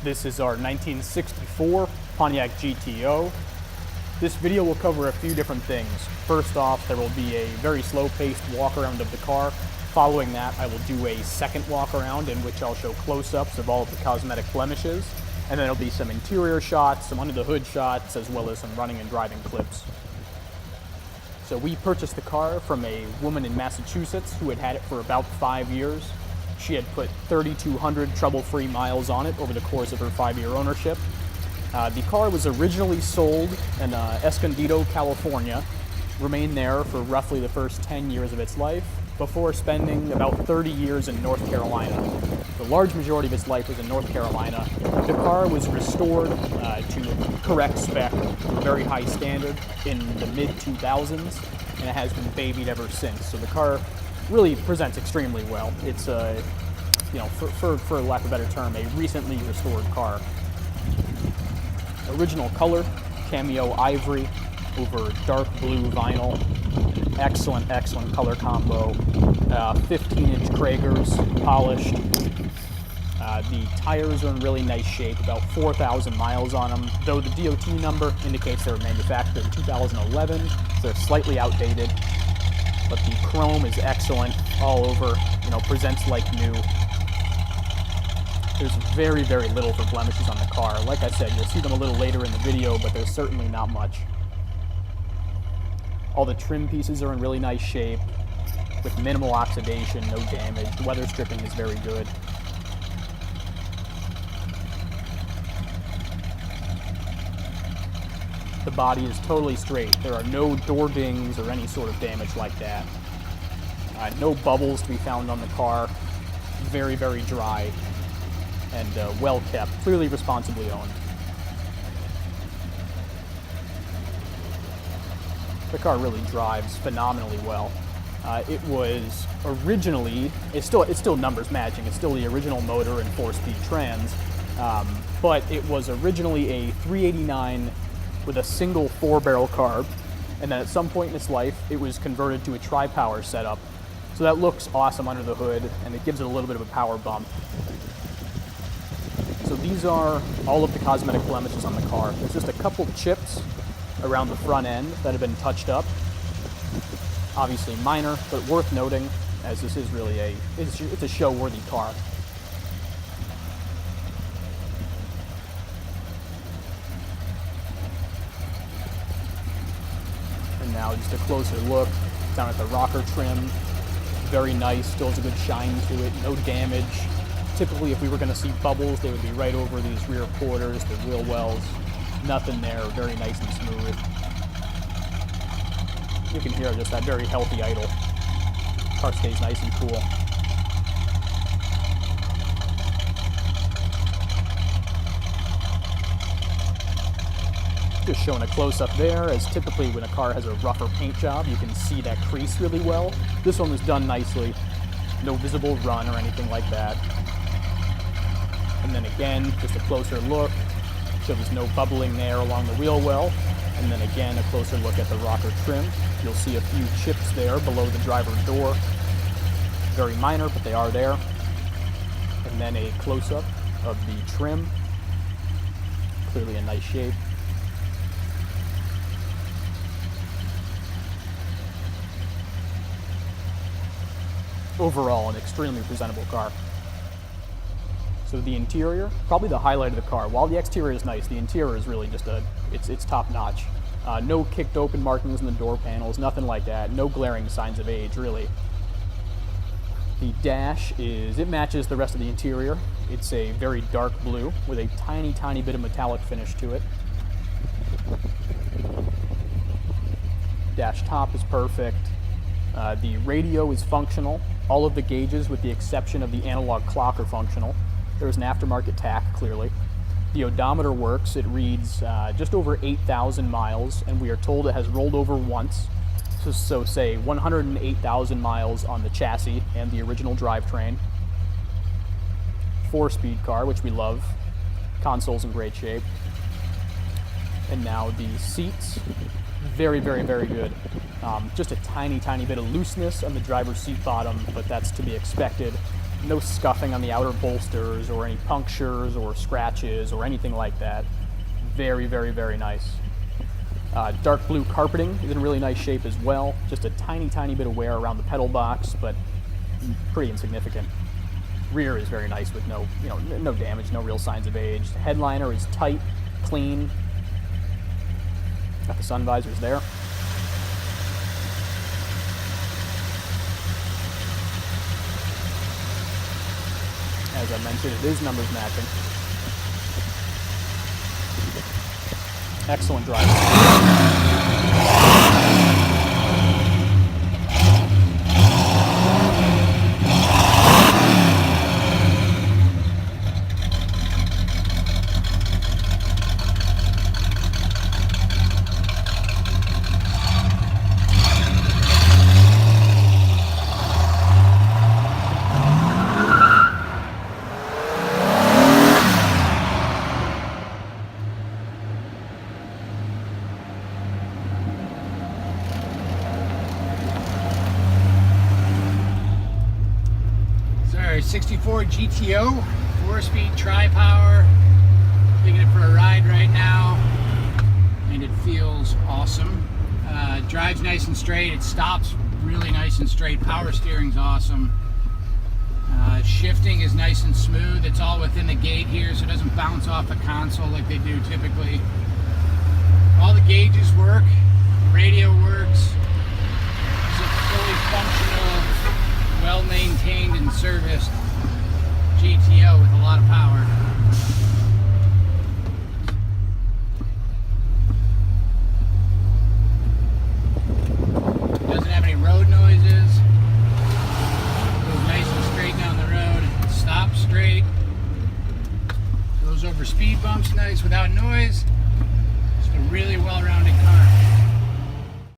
This is our 1964 Pontiac GTO. This video will cover a few different things. First off, there will be a very slow-paced walk-around of the car. Following that, I will do a second walk-around in which I'll show close-ups of all of the cosmetic blemishes. And then there'll be some interior shots, some under-the-hood shots, as well as some running and driving clips. So we purchased the car from a woman in Massachusetts who had had it for about 5 years. She had put 3,200 trouble-free miles on it over the course of her 5-year ownership. The car was originally sold in Escondido, California, remained there for roughly the first 10 years of its life, before spending about 30 years in North Carolina. The large majority of its life was in North Carolina. The car was restored to correct spec to a very high standard in the mid-2000s, and it has been babied ever since. So the car really presents extremely well. It's for lack of a better term, a recently restored car. Original color, cameo ivory over dark blue vinyl. Excellent, excellent color combo. 15-inch Kragers, polished. The tires are in really nice shape, about 4,000 miles on them, though the DOT number indicates they were manufactured in 2011, so they're slightly outdated. But the chrome is excellent all over, presents like new. There's very, very little for blemishes on the car. Like I said, you'll see them a little later in the video, but there's certainly not much. All the trim pieces are in really nice shape, with minimal oxidation, no damage. The weather stripping is very good. The body is totally straight. There are no door dings or any sort of damage like that. No bubbles to be found on the car. Very, very dry and well kept. Clearly responsibly owned. The car really drives phenomenally well. It was originally, it's still numbers matching. It's still the original motor and 4-speed trans, but it was originally a 389 with a single 4-barrel carb, and then at some point in its life, it was converted to a tri-power setup. So that looks awesome under the hood, and it gives it a little bit of a power bump. So these are all of the cosmetic blemishes on the car. There's just a couple chips around the front end that have been touched up. Obviously minor, but worth noting, as this is really it's a show-worthy car. And now just a closer look down at the rocker trim. Very nice, still has a good shine to it, no damage. Typically, if we were going to see bubbles, they would be right over these rear quarters, the wheel wells. Nothing there, very nice and smooth. You can hear just that very healthy idle. Car stays nice and cool. Just showing a close-up there, as typically when a car has a rougher paint job, you can see that crease really well. This one was done nicely. No visible run or anything like that. And then again, just a closer look. So there's no bubbling there along the wheel well. And then again, a closer look at the rocker trim. You'll see a few chips there below the driver door. Very minor, but they are there. And then a close-up of the trim. Clearly in nice shape. Overall, an extremely presentable car. So the interior, probably the highlight of the car. While the exterior is nice, the interior is really just it's top notch. No kicked open markings in the door panels, nothing like that. No glaring signs of age, really. The dash it matches the rest of the interior. It's a very dark blue with a tiny, tiny bit of metallic finish to it. Dash top is perfect. The radio is functional. All of the gauges, with the exception of the analog clock, are functional. There's an aftermarket tach, clearly. The odometer works. It reads just over 8,000 miles, and we are told it has rolled over once. So say 108,000 miles on the chassis and the original drivetrain. 4-speed car, which we love. Console's in great shape. And now the seats, very, very, very good. Just a tiny, tiny bit of looseness on the driver's seat bottom, but that's to be expected. No scuffing on the outer bolsters or any punctures or scratches or anything like that. Very, very, very nice. Dark blue carpeting is in really nice shape as well. Just a tiny, tiny bit of wear around the pedal box, but pretty insignificant. Rear is very nice with no damage, no real signs of age. The headliner is tight, clean. Got the sun visors there. As I mentioned, it is numbers matching. Excellent driving. Our 64 GTO, 4-speed tri-power, taking it for a ride right now, and it feels awesome. Drives nice and straight, it stops really nice and straight, power steering's awesome. Shifting is nice and smooth, it's all within the gate here, so it doesn't bounce off the console like they do typically. All the gauges work, the radio works, it's a fully functional, well-maintained and serviced GTO with a lot of power. Doesn't have any road noises. Goes nice and straight down the road. Stops straight. Goes over speed bumps nice without noise. Just a really well-rounded